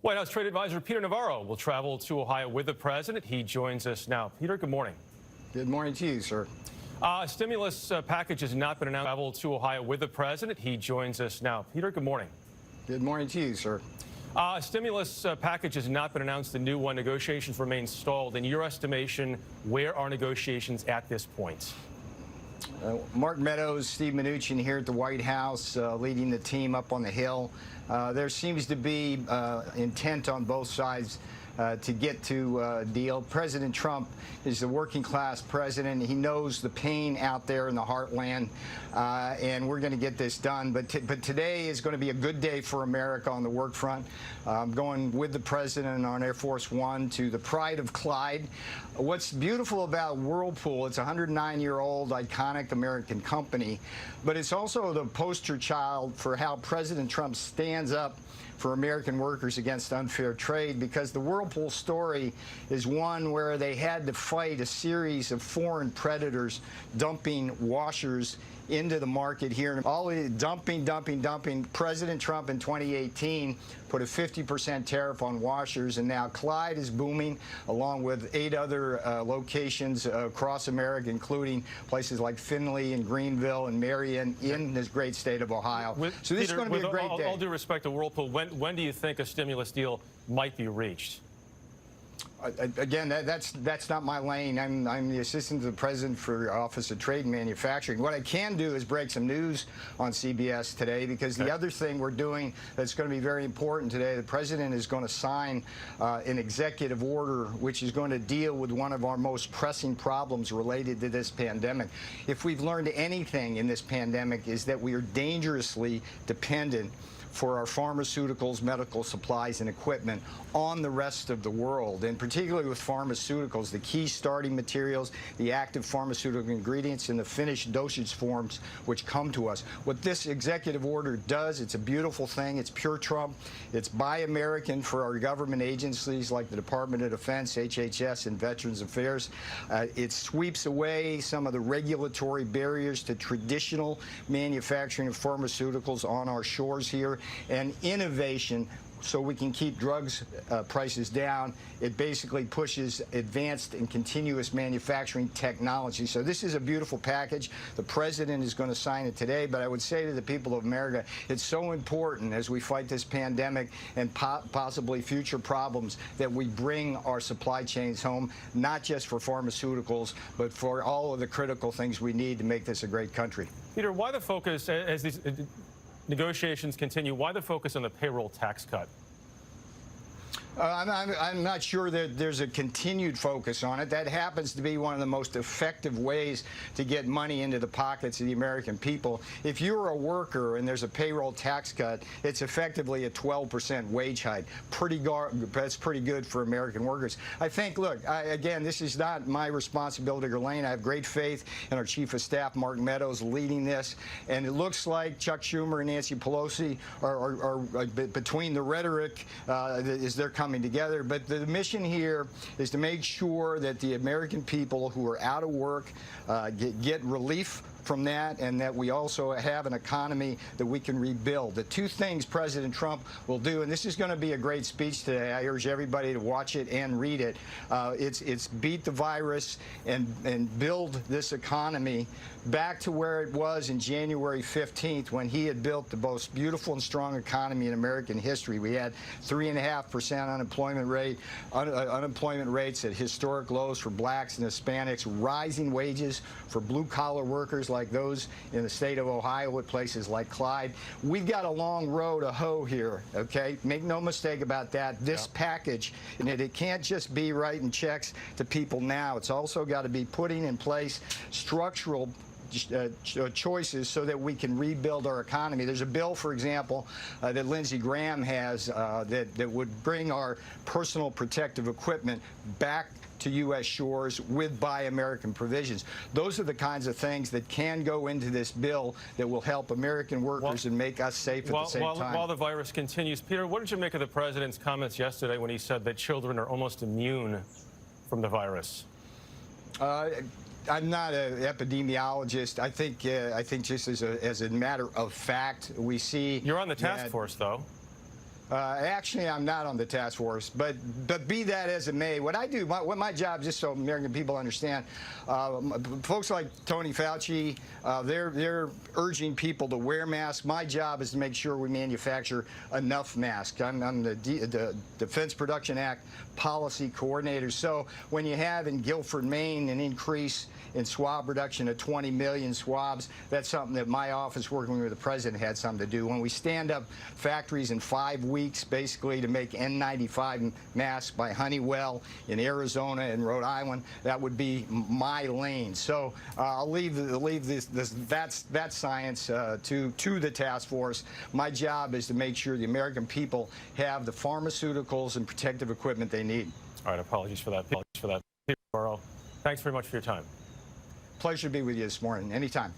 White House trade advisor Peter Navarro will travel to Ohio with the president. He joins us now. Peter, good morning. Good morning to you, sir. A stimulus package has not been announced. Travel to Ohio with the president. He joins us now. Peter, good morning. Good morning to you, sir. A stimulus package has not been announced. The new one, negotiations remain stalled. In your estimation, where are negotiations at this point? Mark Meadows, Steve Mnuchin here at the White House, leading the team up on the Hill. There seems to be intent on both sides to get to a deal. President Trump is a working class president. He knows the pain out there in the heartland, and we're going to get this done. But today is going to be a good day for America on the work front. I'm going with the president on Air Force One to the Pride of Clyde. What's beautiful about Whirlpool, it's a 109-year-old iconic American company, but it's also the poster child for how President Trump stands up for American workers against unfair trade, because the Whirlpool story is one where they had to fight a series of foreign predators dumping washers into the market here. All dumping. President Trump in 2018 put a 50% tariff on washers, and now Clyde is booming, along with 8 other locations across America, including places like Findlay and Greenville and Marion in this great state of Ohio. So this is going to be a great day. All due respect to Whirlpool, when do you think a stimulus deal might be reached? Again, that's not my lane. I'm the assistant to the president for Office of Trade and Manufacturing. What I can do is break some news on CBS today, because the other thing we're doing that's going to be very important today, the president is going to sign an executive order which is going to deal with one of our most pressing problems related to this pandemic. If we've learned anything in this pandemic, is that we are dangerously dependent for our pharmaceuticals, medical supplies, and equipment on the rest of the world, and particularly with pharmaceuticals, the key starting materials, the active pharmaceutical ingredients, and the finished dosage forms which come to us. What this executive order does, it's a beautiful thing. It's pure Trump. It's Buy American for our government agencies like the Department of Defense, HHS, and Veterans Affairs. It sweeps away some of the regulatory barriers to traditional manufacturing of pharmaceuticals on our shores here, and innovation so we can keep drugs prices down. It basically pushes advanced and continuous manufacturing technology. So this is a beautiful package. The president is going to sign it today, but I would say to the people of America, it's so important as we fight this pandemic and possibly future problems that we bring our supply chains home, not just for pharmaceuticals, but for all of the critical things we need to make this a great country. Peter, why the focus, as these negotiations continue, why the focus on the payroll tax cut? I'm not sure that there's a continued focus on it. That happens to be one of the most effective ways to get money into the pockets of the American people. If you're a worker and there's a payroll tax cut, it's effectively a 12% wage hike. That's pretty good for American workers. I think, look, again, this is not my responsibility or lane. I have great faith in our Chief of Staff, Mark Meadows, leading this. And it looks like Chuck Schumer and Nancy Pelosi are between the rhetoric as they're coming together, but the mission here is to make sure that the American people who are out of work get relief from that, and that we also have an economy that we can rebuild. The two things President Trump will do, and this is going to be a great speech today. I urge everybody to watch it and read it. It's beat the virus and build this economy back to where it was in January 15th, when he had built the most beautiful and strong economy in American history. We had 3.5% unemployment rate, unemployment rates at historic lows for blacks and Hispanics, rising wages for blue-collar workers like those in the state of Ohio at places like Clyde. We've got a long road to hoe here, okay? Make no mistake about that. This package, and it can't just be writing checks to people now. It's also got to be putting in place structural choices so that we can rebuild our economy. There's a bill, for example, that Lindsey Graham has that would bring our personal protective equipment back to U.S. shores with Buy American provisions. Those are the kinds of things that can go into this bill that will help American workers and make us safe at the same time. While the virus continues, Peter, what did you make of the president's comments yesterday when he said that children are almost immune from the virus? I'm not an epidemiologist. I think just as a matter of fact, we see. You're on the task force, though. Actually, I'm not on the task force, but be that as it may, what I do, what my job, just so American people understand, folks like Tony Fauci, they're urging people to wear masks. My job is to make sure we manufacture enough masks. I'm the Defense Production Act policy coordinator. So when you have in Guilford, Maine, an increase in swab production of 20 million swabs, that's something that my office, working with the president, had something to do. When we stand up factories in 5 weeks, basically, to make N95 masks by Honeywell in Arizona and Rhode Island, that would be my lane. So I'll leave that science to the task force. My job is to make sure the American people have the pharmaceuticals and protective equipment they need. All right, apologies for that. Peter Navarro, thanks very much for your time. Pleasure to be with you this morning. Anytime.